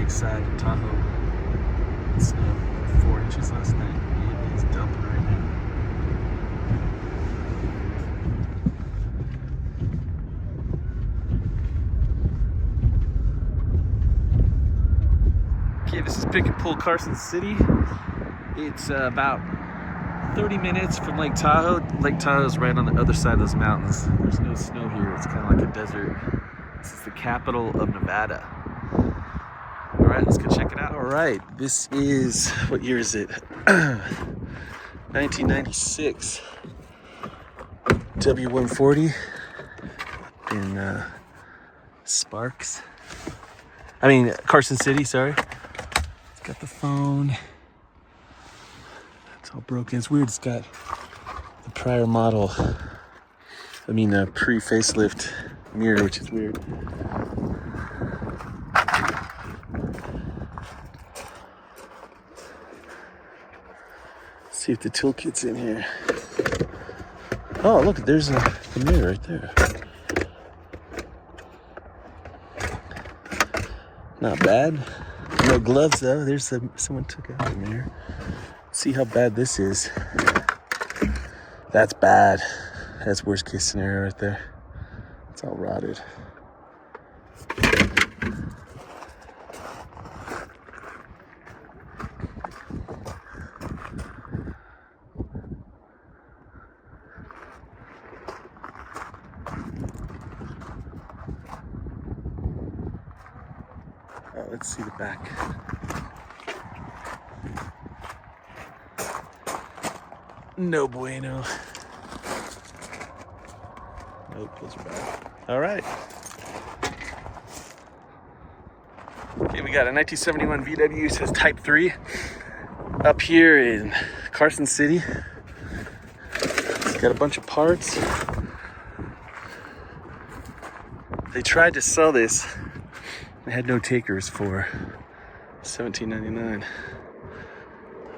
lakeside in Tahoe. It snowed 4 inches last night. It is dumping right now. Okay, this is Pick and Pull Carson City. It's about 30 minutes from Lake Tahoe. Lake Tahoe is right on the other side of those mountains. There's no snow here. It's kind of like a desert. This is the capital of Nevada. All right, let's go check it out. All right, this is, what year is it? 1996. W140 in Carson City, sorry. It's got the phone. It's all broken. It's weird. It's got the prior model. Pre-facelift mirror, which is weird. Let's see if the toolkit's in here. Oh, look, there's the mirror right there. Not bad. No gloves though. Someone took out the mirror. See how bad this is. That's bad. That's worst case scenario right there. It's all rotted. Oh, let's see the back. No bueno. Nope, those are bad. All right. Okay, we got a 1971 VW. It says Type 3 up here in Carson City. It's got a bunch of parts. They tried to sell this. They had no takers for $17.99.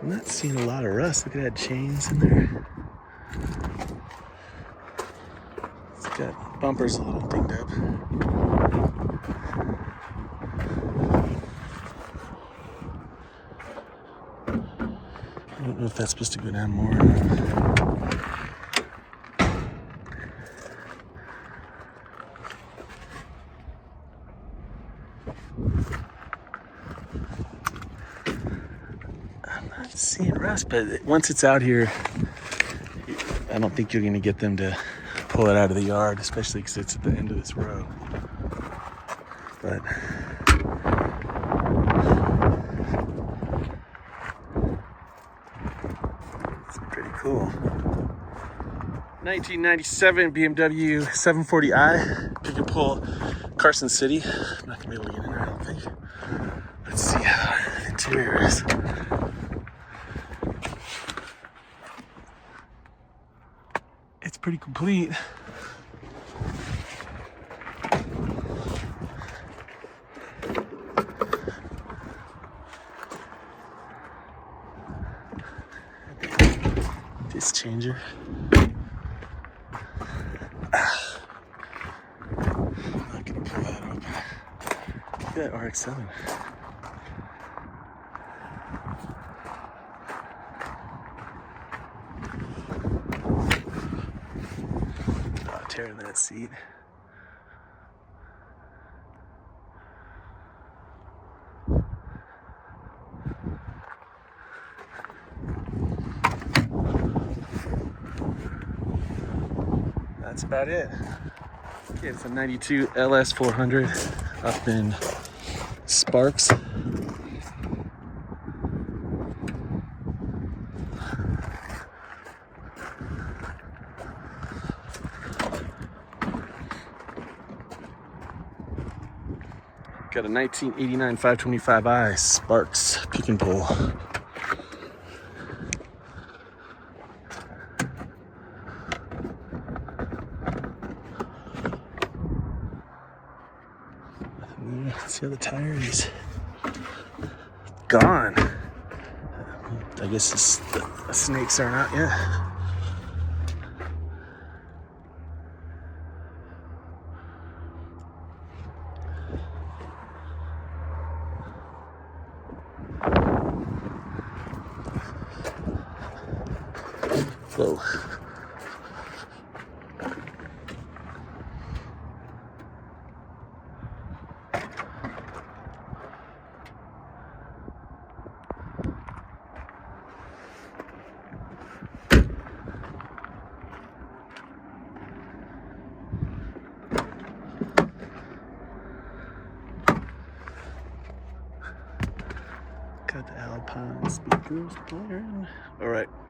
I'm not seeing a lot of rust. Look at that, chains in there. It's got bumpers a little dinged up. I don't know if that's supposed to go down more or not. Seeing rust, but once it's out here, I don't think you're going to get them to pull it out of the yard, especially because it's at the end of this road. But it's pretty cool. 1997 BMW 740i, Pick and Pull Carson City. I'm not going to be able to get in there, I don't think. Let's see how the interior is. It's pretty complete. Disc changer. I'm not gonna pull that open. Look at that RX-7. Tearing that seat. That's about it. Okay, it's a 92 LS 400 up in Sparks. Got a 1989 525i Sparks Pick and Pull. See how the tire is gone. I guess the snakes aren't out yet. slow. Got the Alpine speakers playing. All right.